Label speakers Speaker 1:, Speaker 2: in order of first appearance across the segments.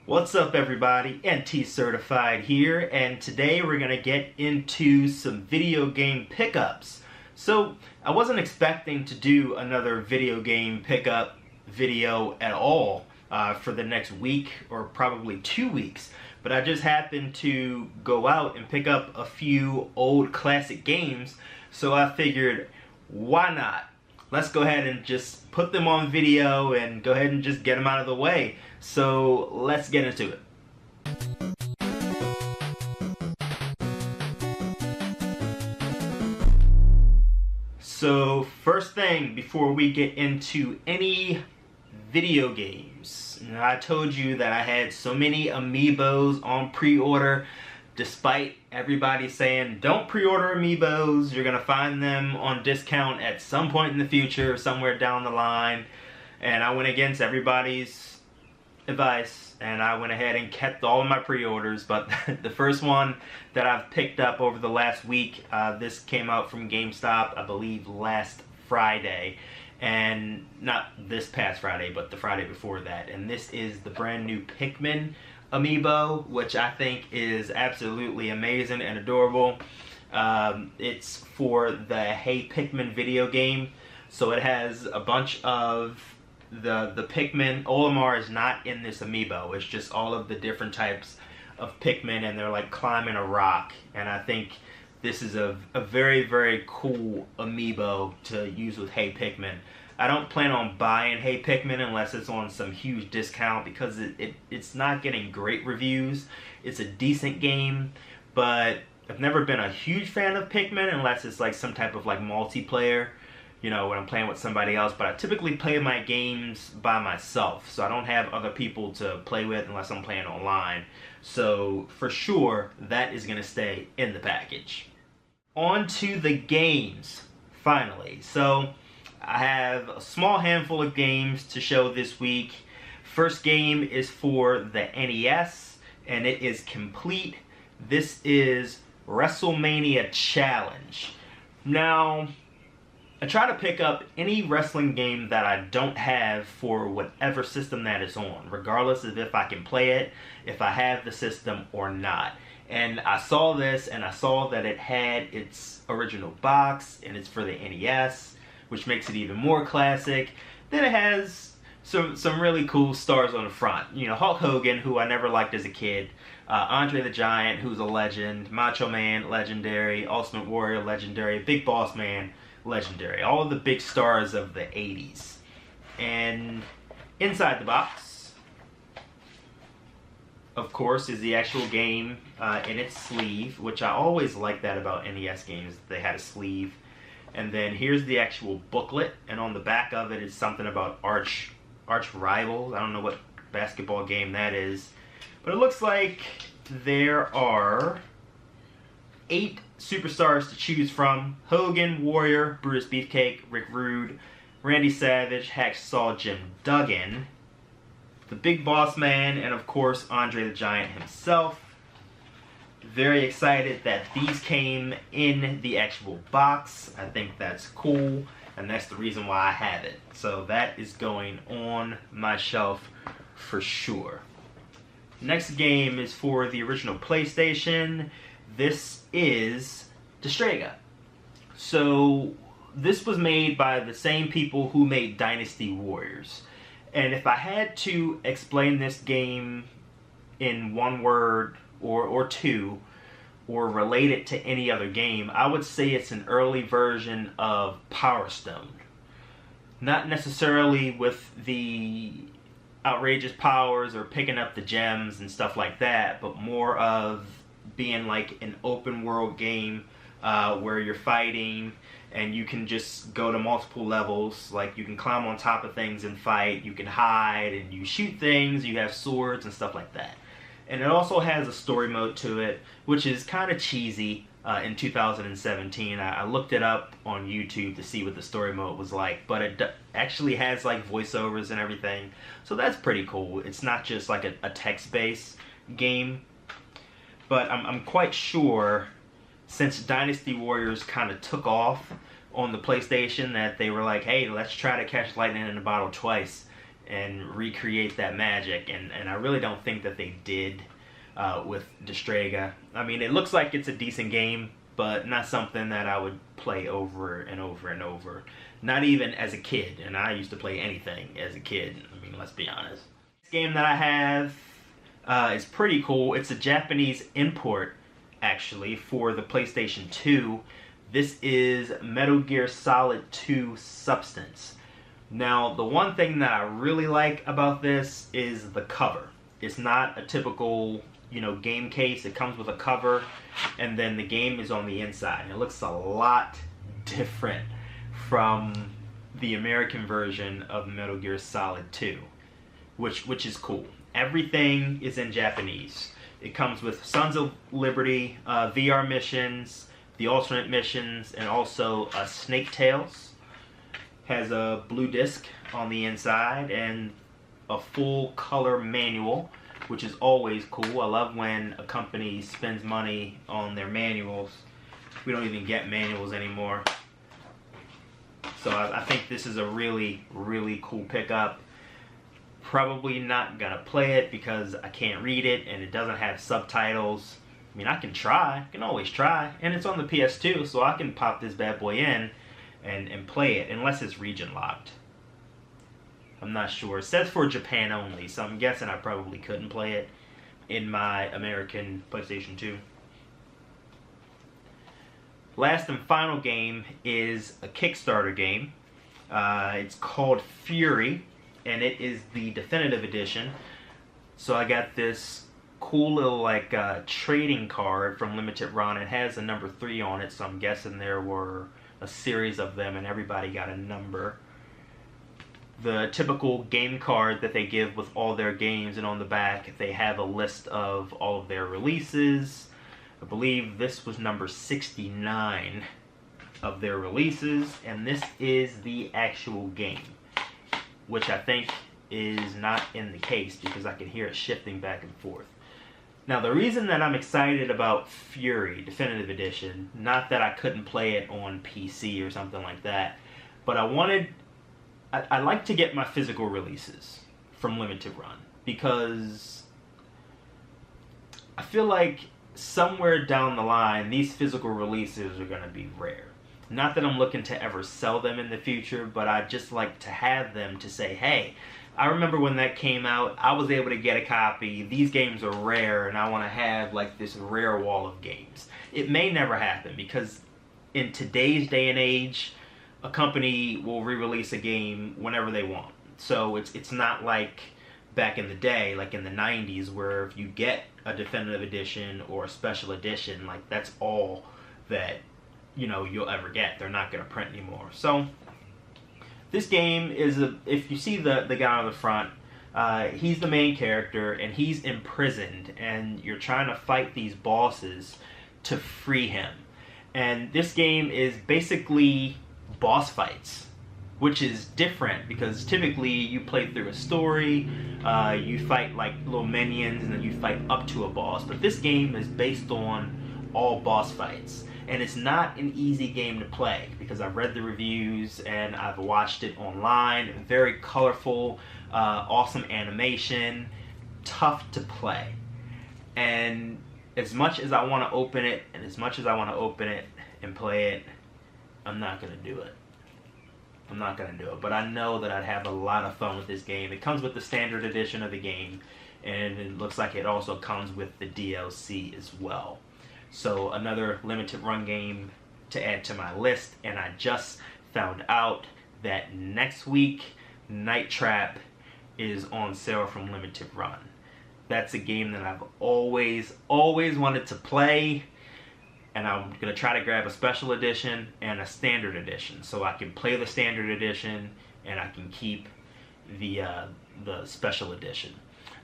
Speaker 1: What's up everybody, NTCertified here, and today we're going to get into some video game pickups. So, I wasn't expecting to do another video game pickup video at all for the next week or probably 2 weeks, but I just happened to go out and pick up a few old classic games, so I figured, why not? Let's go ahead and just put them on video and go ahead and just get them out of the way. So let's get into it. So first thing before we get into any video games, I told you that I had so many Amiibos on pre-order. Despite everybody saying don't pre-order Amiibos, you're gonna find them on discount at some point in the future, somewhere down the line. And I went against everybody's advice and I went ahead and kept all of my pre-orders. But the first one that I've picked up over the last week, this came out from GameStop, I believe last Friday. And not this past Friday, but the Friday before that. And this is the brand new Pikmin Amiibo, which I think is absolutely amazing and adorable. It's for the Hey Pikmin video game, so it has a bunch of the Pikmin. Olimar is not in this Amiibo, it's just all of the different types of Pikmin, and they're like climbing a rock. And I think this is a very, very cool Amiibo to use with Hey Pikmin. I don't plan on buying Hey Pikmin unless it's on some huge discount because it's not getting great reviews. It's a decent game, but I've never been a huge fan of Pikmin unless it's like some type of like multiplayer, you know, when I'm playing with somebody else. But I typically play my games by myself, so I don't have other people to play with unless I'm playing online. So for sure, that is going to stay in the package. On to the games, finally. So I have a small handful of games to show this week. First game is for the NES, and it is complete. This is WrestleMania Challenge. Now, I try to pick up any wrestling game that I don't have for whatever system that it's on, regardless of if I can play it, if I have the system or not. And I saw this, and I saw that it had its original box, and it's for the NES, which makes it even more classic. Then it has some really cool stars on the front. You know, Hulk Hogan, who I never liked as a kid. Andre the Giant, who's a legend. Macho Man, legendary. Ultimate Warrior, legendary. Big Boss Man, legendary. All of the big stars of the 80s. And inside the box, of course, is the actual game in its sleeve, which I always liked that about NES games. They had a sleeve. And then here's the actual booklet, and on the back of it is something about arch rivals. I don't know what basketball game that is, but it looks like there are 8 superstars to choose from: Hogan, Warrior, Brutus Beefcake, Rick Rude, Randy Savage, Hacksaw Jim Duggan, the Big Boss Man, and of course Andre the Giant himself. Very excited that these came in the actual box. I think that's cool, and that's the reason why I have it. So that is going on my shelf for sure. Next game is for the original PlayStation. This is Destrega. So this was made by the same people who made Dynasty Warriors. And if I had to explain this game in one word or two, or relate it to any other game, I would say it's an early version of Power Stone. Not necessarily with the outrageous powers or picking up the gems and stuff like that, but more of being like an open world game where you're fighting and you can just go to multiple levels. Like you can climb on top of things and fight, you can hide and you shoot things, you have swords and stuff like that. And it also has a story mode to it, which is kind of cheesy in 2017. I looked it up on YouTube to see what the story mode was like, but it actually has like voiceovers and everything, so that's pretty cool. It's not just like a text-based game, but I'm quite sure, since Dynasty Warriors kind of took off on the PlayStation, that they were like, hey, let's try to catch lightning in a bottle twice. and recreate that magic, and I really don't think that they did with Destrega. I mean, it looks like it's a decent game, but not something that I would play over and over and over. Not even as a kid, and I used to play anything as a kid. I mean, let's be honest. This game that I have is pretty cool. It's a Japanese import, actually, for the PlayStation 2. This is Metal Gear Solid 2 Substance. Now, the one thing that I really like about this is the cover. It's not a typical, game case. It comes with a cover, and then the game is on the inside. And it looks a lot different from the American version of Metal Gear Solid 2, which is cool. Everything is in Japanese. It comes with Sons of Liberty, VR missions, the alternate missions, and also Snake Tales. Has a blue disc on the inside and a full color manual, which is always cool. I love when a company spends money on their manuals. We don't even get manuals anymore. So I think this is a really, really cool pickup. Probably not gonna play it because I can't read it and it doesn't have subtitles. I mean, I can try, I can always try, and it's on the PS2, so I can pop this bad boy in and play it, unless it's region locked. I'm not sure. It says for Japan only, so I'm guessing I probably couldn't play it in my American PlayStation 2. Last and final game is a Kickstarter game. It's called Fury, and it is the definitive edition. So I got this cool little trading card from Limited Run. It has a number 3 on it, so I'm guessing there were a series of them and everybody got a number. The typical game card that they give with all their games, and on the back they have a list of all of their releases. I believe this was number 69 of their releases, and this is the actual game, which I think is not in the case because I can hear it shifting back and forth. Now, the reason that I'm excited about Fury Definitive Edition, not that I couldn't play it on PC or something like that, but I like to get my physical releases from Limited Run, because I feel like somewhere down the line, these physical releases are going to be rare. Not that I'm looking to ever sell them in the future, but I just like to have them to say, hey, I remember when that came out, I was able to get a copy. These games are rare, and I want to have this rare wall of games. It may never happen, because in today's day and age, a company will re-release a game whenever they want. So it's not like back in the day, like in the 90s, where if you get a definitive edition or a special edition, that's all that you'll ever get. They're not going to print anymore. So this game is, if you see the guy on the front, he's the main character, and he's imprisoned, and you're trying to fight these bosses to free him. And this game is basically boss fights, which is different because typically you play through a story, you fight little minions, and then you fight up to a boss. But this game is based on all boss fights. And it's not an easy game to play because I've read the reviews and I've watched it online. Very colorful, awesome animation, tough to play. And as much as I want to open it, and as much as I want to open it and play it, I'm not going to do it. I'm not going to do it. But I know that I'd have a lot of fun with this game. It comes with the standard edition of the game, and it looks like it also comes with the DLC as well. So another limited run game to add to my list, and I just found out that next week Night Trap is on sale from Limited Run. That's a game that I've always wanted to play, and I'm going to try to grab a special edition and a standard edition so I can play the standard edition and I can keep the special edition.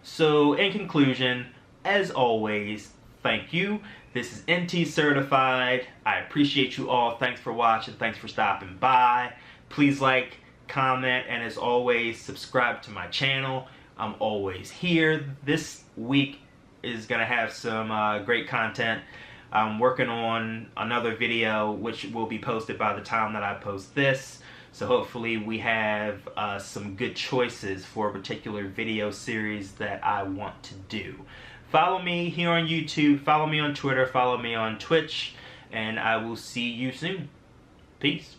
Speaker 1: So in conclusion, as always, thank you. This is NTCertified. I appreciate you all. Thanks for watching. Thanks for stopping by. Please like, comment, and as always, subscribe to my channel. I'm always here. This week is going to have some great content. I'm working on another video which will be posted by the time that I post this. So hopefully we have some good choices for a particular video series that I want to do. Follow me here on YouTube, follow me on Twitter, follow me on Twitch, and I will see you soon. Peace.